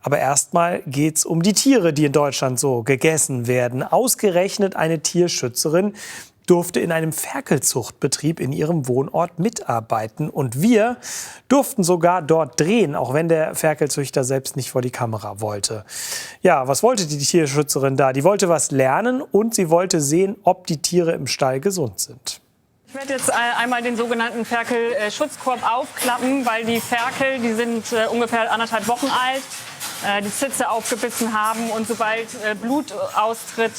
Aber erstmal geht's um die Tiere, die in Deutschland so gegessen werden. Ausgerechnet eine Tierschützerin durfte in einem Ferkelzuchtbetrieb in ihrem Wohnort mitarbeiten. Und wir durften sogar dort drehen, auch wenn der Ferkelzüchter selbst nicht vor die Kamera wollte. Ja, was wollte die Tierschützerin da? Die wollte was lernen und sie wollte sehen, ob die Tiere im Stall gesund sind. Ich werde jetzt einmal den sogenannten Ferkelschutzkorb aufklappen, weil die Ferkel, die sind ungefähr 1,5 Wochen alt, die Zitze aufgebissen haben und sobald Blut austritt,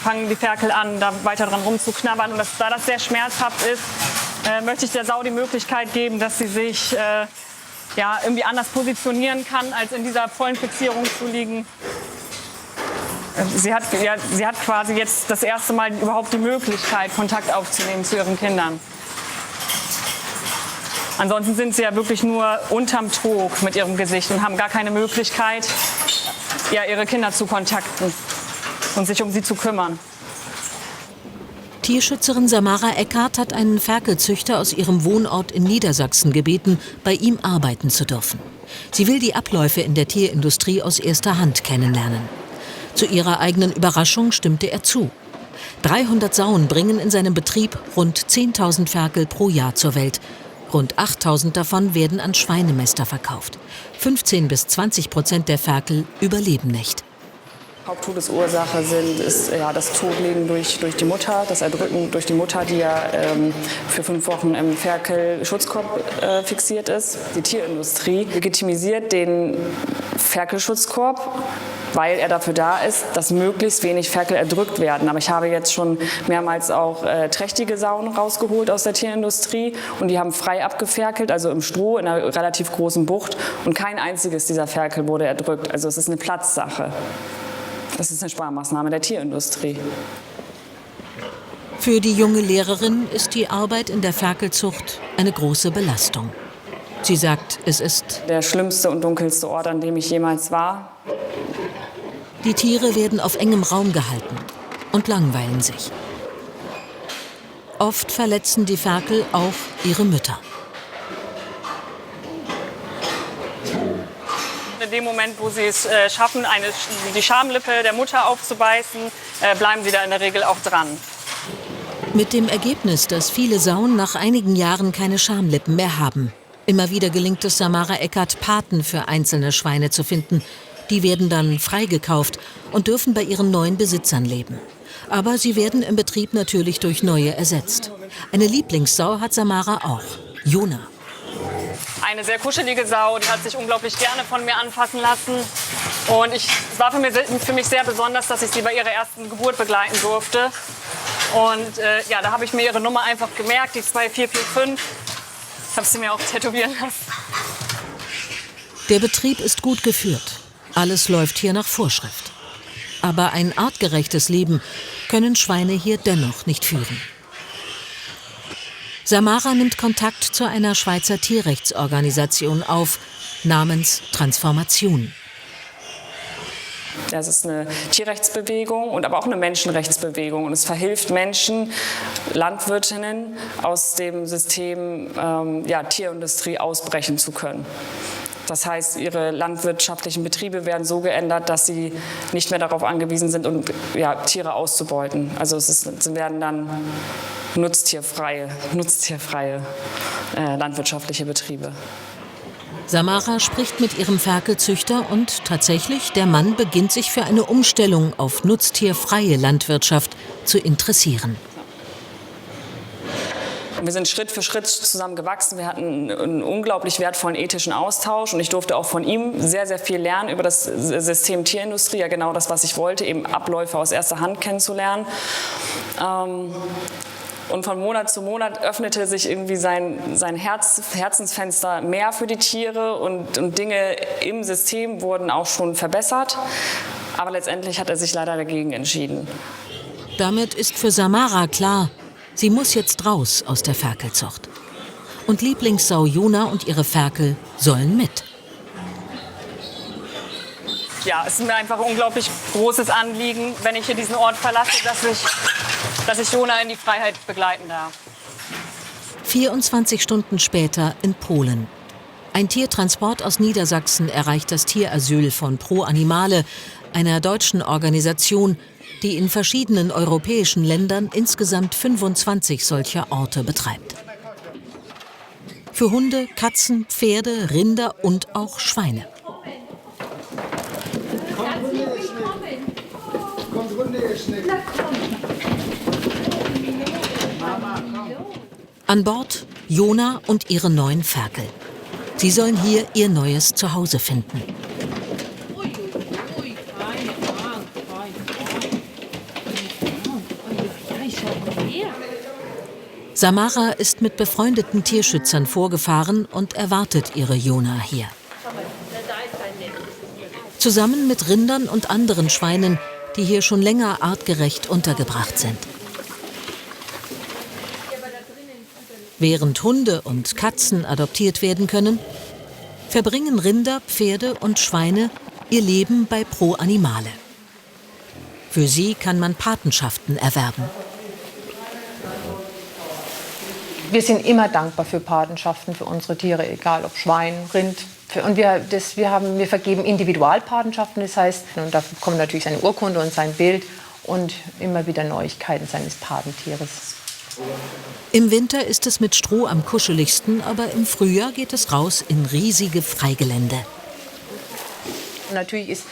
fangen die Ferkel an, da weiter dran rumzuknabbern. Und da das sehr schmerzhaft ist, möchte ich der Sau die Möglichkeit geben, dass sie sich irgendwie anders positionieren kann, als in dieser vollen Fixierung zu liegen. Sie hat quasi jetzt das erste Mal überhaupt die Möglichkeit, Kontakt aufzunehmen zu ihren Kindern. Ansonsten sind sie ja wirklich nur unterm Trog mit ihrem Gesicht und haben gar keine Möglichkeit, ihre Kinder zu kontakten und sich um sie zu kümmern. Tierschützerin Samara Eckhardt hat einen Ferkelzüchter aus ihrem Wohnort in Niedersachsen gebeten, bei ihm arbeiten zu dürfen. Sie will die Abläufe in der Tierindustrie aus erster Hand kennenlernen. Zu ihrer eigenen Überraschung stimmte er zu. 300 Sauen bringen in seinem Betrieb rund 10.000 Ferkel pro Jahr zur Welt. Rund 8.000 davon werden an Schweinemäster verkauft. 15–20% der Ferkel überleben nicht. Haupttodesursache ist das Totlegen durch die Mutter, das Erdrücken durch die Mutter, die ja für 5 Wochen im Ferkelschutzkorb fixiert ist. Die Tierindustrie legitimisiert den Ferkelschutzkorb, weil er dafür da ist, dass möglichst wenig Ferkel erdrückt werden. Aber ich habe jetzt schon mehrmals auch trächtige Sauen rausgeholt aus der Tierindustrie und die haben frei abgeferkelt, also im Stroh in einer relativ großen Bucht und kein einziges dieser Ferkel wurde erdrückt. Also es ist eine Platzsache. Das ist eine Sparmaßnahme der Tierindustrie. Für die junge Lehrerin ist die Arbeit in der Ferkelzucht eine große Belastung. Sie sagt, es ist der schlimmste und dunkelste Ort, an dem ich jemals war. Die Tiere werden auf engem Raum gehalten und langweilen sich. Oft verletzen die Ferkel auch ihre Mütter. In dem Moment, wo sie es schaffen, die Schamlippe der Mutter aufzubeißen, bleiben sie da in der Regel auch dran. Mit dem Ergebnis, dass viele Sauen nach einigen Jahren keine Schamlippen mehr haben. Immer wieder gelingt es Samara Eckhardt, Paten für einzelne Schweine zu finden. Die werden dann freigekauft und dürfen bei ihren neuen Besitzern leben. Aber sie werden im Betrieb natürlich durch neue ersetzt. Eine Lieblingssau hat Samara auch, Jona. Eine sehr kuschelige Sau, die hat sich unglaublich gerne von mir anfassen lassen. Und es war für mich sehr besonders, dass ich sie bei ihrer ersten Geburt begleiten durfte. Und da habe ich mir ihre Nummer einfach gemerkt, die 2445. Ich habe sie mir auch tätowieren lassen. Der Betrieb ist gut geführt. Alles läuft hier nach Vorschrift. Aber ein artgerechtes Leben können Schweine hier dennoch nicht führen. Samara nimmt Kontakt zu einer Schweizer Tierrechtsorganisation auf, namens Transformation. Das ist eine Tierrechtsbewegung und aber auch eine Menschenrechtsbewegung. Und es verhilft Menschen, Landwirtinnen aus dem System Tierindustrie ausbrechen zu können. Das heißt, ihre landwirtschaftlichen Betriebe werden so geändert, dass sie nicht mehr darauf angewiesen sind, Tiere auszubeuten. Also sie werden dann nutztierfreie landwirtschaftliche Betriebe. Samara spricht mit ihrem Ferkelzüchter und tatsächlich, der Mann beginnt sich für eine Umstellung auf nutztierfreie Landwirtschaft zu interessieren. Wir sind Schritt für Schritt zusammen gewachsen. Wir hatten einen unglaublich wertvollen ethischen Austausch und ich durfte auch von ihm sehr, sehr viel lernen über das System Tierindustrie. Ja, genau das, was ich wollte, eben Abläufe aus erster Hand kennenzulernen. Und von Monat zu Monat öffnete sich irgendwie sein Herzensfenster mehr für die Tiere und Dinge im System wurden auch schon verbessert. Aber letztendlich hat er sich leider dagegen entschieden. Damit ist für Samara klar, sie muss jetzt raus aus der Ferkelzucht. Und Lieblingssau Jona und ihre Ferkel sollen mit. Ja, es ist mir einfach ein unglaublich großes Anliegen, wenn ich hier diesen Ort verlasse, dass ich Jona in die Freiheit begleiten darf. 24 Stunden später in Polen. Ein Tiertransport aus Niedersachsen erreicht das Tierasyl von Pro Animale, einer deutschen Organisation, die in verschiedenen europäischen Ländern insgesamt 25 solcher Orte betreibt. Für Hunde, Katzen, Pferde, Rinder und auch Schweine. An Bord Jona und ihre 9 Ferkel. Sie sollen hier ihr neues Zuhause finden. Samara ist mit befreundeten Tierschützern vorgefahren und erwartet ihre Jona hier. Zusammen mit Rindern und anderen Schweinen, die hier schon länger artgerecht untergebracht sind. Während Hunde und Katzen adoptiert werden können, verbringen Rinder, Pferde und Schweine ihr Leben bei Pro Animale. Für sie kann man Patenschaften erwerben. Wir sind immer dankbar für Patenschaften für unsere Tiere, egal ob Schwein, Rind. Und wir vergeben Individualpatenschaften, das heißt, und da bekommt natürlich seine Urkunde und sein Bild und immer wieder Neuigkeiten seines Patentieres. Im Winter ist es mit Stroh am kuscheligsten, aber im Frühjahr geht es raus in riesige Freigelände. Und natürlich ist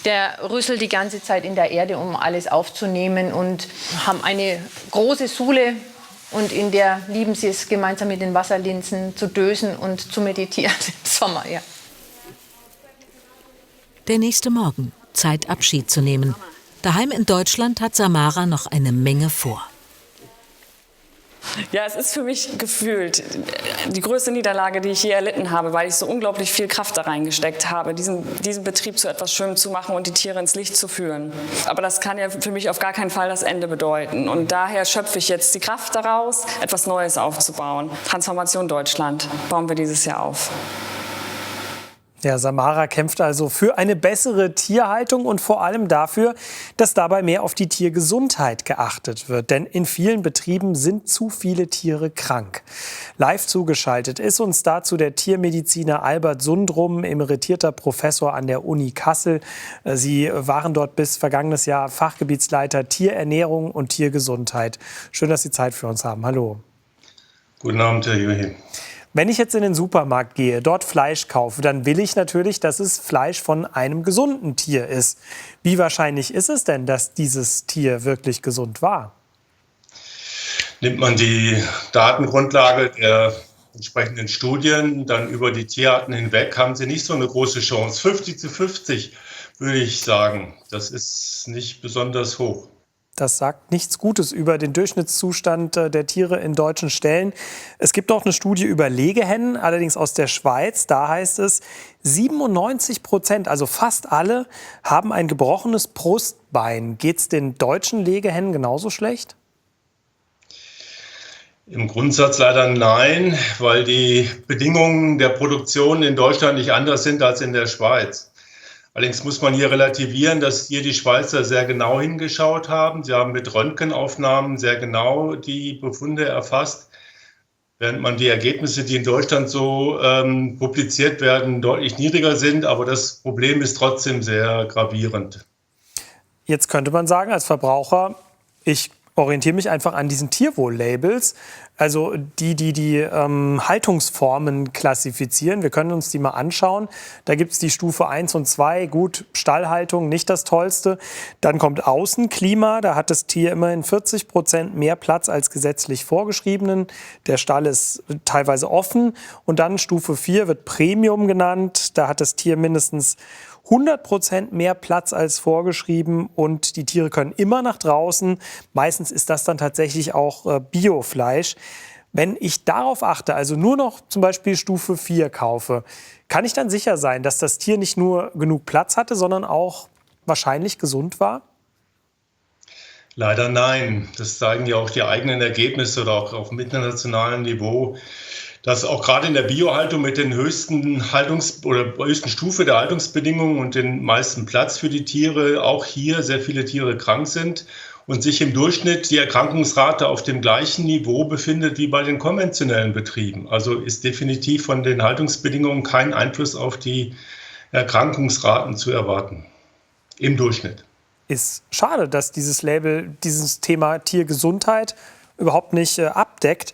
der Rüssel die ganze Zeit in der Erde, um alles aufzunehmen, und haben eine große Sule. Und in der lieben sie es, gemeinsam mit den Wasserlinsen zu dösen und zu meditieren im Sommer. Ja. Der nächste Morgen, Zeit Abschied zu nehmen. Daheim in Deutschland hat Samara noch eine Menge vor. Ja, es ist für mich gefühlt die größte Niederlage, die ich je erlitten habe, weil ich so unglaublich viel Kraft da reingesteckt habe, diesen Betrieb zu etwas Schönem zu machen und die Tiere ins Licht zu führen. Aber das kann ja für mich auf gar keinen Fall das Ende bedeuten. Und daher schöpfe ich jetzt die Kraft daraus, etwas Neues aufzubauen. Transformation Deutschland bauen wir dieses Jahr auf. Ja, Samara kämpft also für eine bessere Tierhaltung und vor allem dafür, dass dabei mehr auf die Tiergesundheit geachtet wird. Denn in vielen Betrieben sind zu viele Tiere krank. Live zugeschaltet ist uns dazu der Tiermediziner Albert Sundrum, emeritierter Professor an der Uni Kassel. Sie waren dort bis vergangenes Jahr Fachgebietsleiter Tierernährung und Tiergesundheit. Schön, dass Sie Zeit für uns haben. Hallo. Guten Abend, Herr Juhi. Wenn ich jetzt in den Supermarkt gehe, dort Fleisch kaufe, dann will ich natürlich, dass es Fleisch von einem gesunden Tier ist. Wie wahrscheinlich ist es denn, dass dieses Tier wirklich gesund war? Nimmt man die Datengrundlage der entsprechenden Studien dann über die Tierarten hinweg, haben sie nicht so eine große Chance. 50-50 würde ich sagen. Das ist nicht besonders hoch. Das sagt nichts Gutes über den Durchschnittszustand der Tiere in deutschen Ställen. Es gibt auch eine Studie über Legehennen, allerdings aus der Schweiz. Da heißt es, 97%, also fast alle, haben ein gebrochenes Brustbein. Geht es den deutschen Legehennen genauso schlecht? Im Grundsatz leider nein, weil die Bedingungen der Produktion in Deutschland nicht anders sind als in der Schweiz. Allerdings muss man hier relativieren, dass hier die Schweizer sehr genau hingeschaut haben. Sie haben mit Röntgenaufnahmen sehr genau die Befunde erfasst, während man die Ergebnisse, die in Deutschland so publiziert werden, deutlich niedriger sind. Aber das Problem ist trotzdem sehr gravierend. Jetzt könnte man sagen, als Verbraucher, ich orientiere mich einfach an diesen Tierwohl-Labels, also die Haltungsformen klassifizieren. Wir können uns die mal anschauen. Da gibt es die Stufe 1 und 2. Gut, Stallhaltung, nicht das Tollste. Dann kommt Außenklima. Da hat das Tier immerhin 40% mehr Platz als gesetzlich vorgeschriebenen. Der Stall ist teilweise offen. Und dann Stufe 4 wird Premium genannt. Da hat das Tier mindestens 100% mehr Platz als vorgeschrieben und die Tiere können immer nach draußen. Meistens ist das dann tatsächlich auch Biofleisch. Wenn ich darauf achte, also nur noch zum Beispiel Stufe 4 kaufe, kann ich dann sicher sein, dass das Tier nicht nur genug Platz hatte, sondern auch wahrscheinlich gesund war? Leider nein. Das zeigen ja auch die eigenen Ergebnisse oder auch auf internationalem Niveau, dass auch gerade in der Biohaltung mit den höchsten Stufe der Haltungsbedingungen und den meisten Platz für die Tiere auch hier sehr viele Tiere krank sind. und sich im Durchschnitt die Erkrankungsrate auf dem gleichen Niveau befindet wie bei den konventionellen Betrieben. Also ist definitiv von den Haltungsbedingungen kein Einfluss auf die Erkrankungsraten zu erwarten. Im Durchschnitt. Ist schade, dass dieses Label dieses Thema Tiergesundheit überhaupt nicht abdeckt.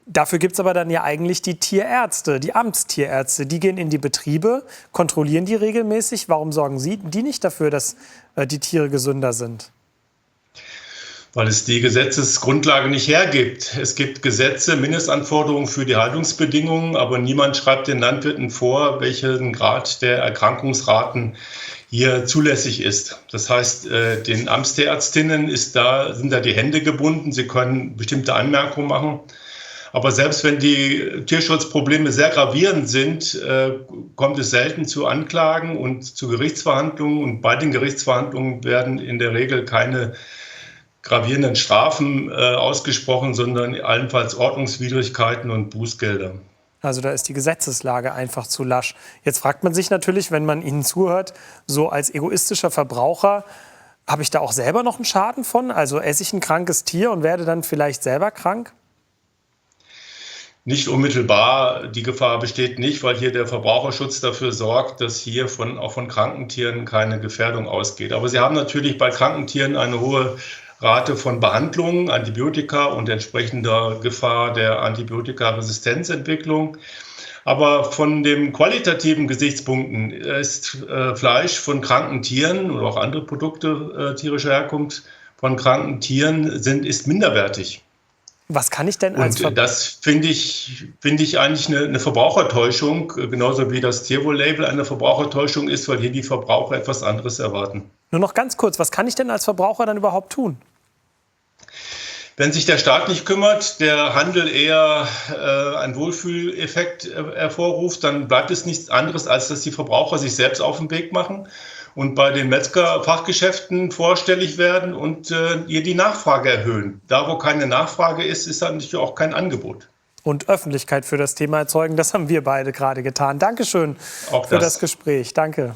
Dafür gibt es aber dann ja eigentlich die Tierärzte, die Amtstierärzte. Die gehen in die Betriebe, kontrollieren die regelmäßig. Warum sorgen die nicht dafür, dass die Tiere gesünder sind? Weil es die Gesetzesgrundlage nicht hergibt. Es gibt Gesetze, Mindestanforderungen für die Haltungsbedingungen, aber niemand schreibt den Landwirten vor, welchen Grad der Erkrankungsraten hier zulässig ist. Das heißt, den Amtstierärztinnen sind da die Hände gebunden. Sie können bestimmte Anmerkungen machen. Aber selbst wenn die Tierschutzprobleme sehr gravierend sind, kommt es selten zu Anklagen und zu Gerichtsverhandlungen. Und bei den Gerichtsverhandlungen werden in der Regel keine gravierenden Strafen ausgesprochen, sondern allenfalls Ordnungswidrigkeiten und Bußgelder. Also da ist die Gesetzeslage einfach zu lasch. Jetzt fragt man sich natürlich, wenn man Ihnen zuhört, so als egoistischer Verbraucher, habe ich da auch selber noch einen Schaden von? Also esse ich ein krankes Tier und werde dann vielleicht selber krank? Nicht unmittelbar, die Gefahr besteht nicht, weil hier der Verbraucherschutz dafür sorgt, dass hier auch von kranken Tieren keine Gefährdung ausgeht. Aber Sie haben natürlich bei kranken Tieren eine hohe Rate von Behandlungen, Antibiotika und entsprechender Gefahr der Antibiotikaresistenzentwicklung. Aber von den qualitativen Gesichtspunkten ist Fleisch von kranken Tieren oder auch andere Produkte tierischer Herkunft von kranken Tieren ist minderwertig. Was kann ich denn als Und das finde ich eigentlich eine Verbrauchertäuschung, genauso wie das Tierwohl-Label eine Verbrauchertäuschung ist, weil hier die Verbraucher etwas anderes erwarten. Nur noch ganz kurz, was kann ich denn als Verbraucher dann überhaupt tun? Wenn sich der Staat nicht kümmert, der Handel eher einen Wohlfühleffekt hervorruft, dann bleibt es nichts anderes, als dass die Verbraucher sich selbst auf den Weg machen und bei den Metzger-Fachgeschäften vorstellig werden und hier die Nachfrage erhöhen. Da, wo keine Nachfrage ist, ist dann natürlich auch kein Angebot. Und Öffentlichkeit für das Thema erzeugen, das haben wir beide gerade getan. Dankeschön für das Gespräch. Danke.